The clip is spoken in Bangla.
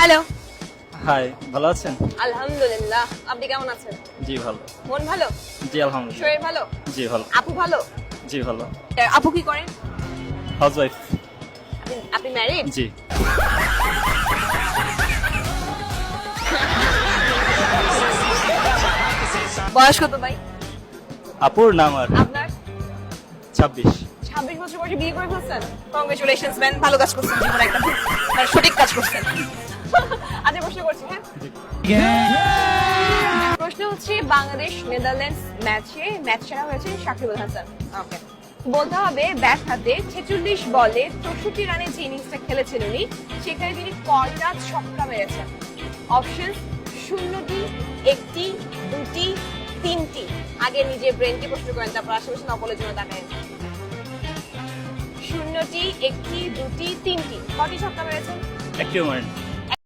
হ্যালো। হাই, ভালো আছেন? আলহামদুলিল্লাহ, আপনি কেমন আছেন? জি ভালো। মন ভালো? জি আলহামদুলিল্লাহ। শরীর ভালো? জি ভালো। আপু ভালো? জি ভালো। আপু কি করেন? হাউসওয়াইফ। আপনি ম্যারিড? জি। বয়স কত ভাই? আপুর নাম আর আপনার 26। 26 বছর বয়সে বিয়ে করে ফেলছেন? কংগ্রেচুলেশনস ম্যান, ভালো কাজ করছেন, জীবনে একটা মানে সঠিক কাজ করছেন। আচ্ছা প্রশ্ন করছি, হ্যাঁ? প্রশ্ন হচ্ছে বাংলাদেশ নেদারল্যান্ডস ম্যাচ সেরা হয়েছে সাকিব আল হাসান। ওকে, বলতে হবে ব্যাট হাতে 46 বলে 64 রানে যে ইনিংসটা খেলেছেন উনি, সেখানে তিনি কয়টা ছক্কা মেরেছেন? অপশন: 0টি, 1টি, 2টি, 3টি। আগে নিজে ব্রেনকে প্রশ্ন করেন, তারপর আশেপাশে নকলের জন্য তাকায়। 0টি, 1টি, 2টি, 3টি। কয়টি ছক্কা মেরেছেন? একটিও মারেন।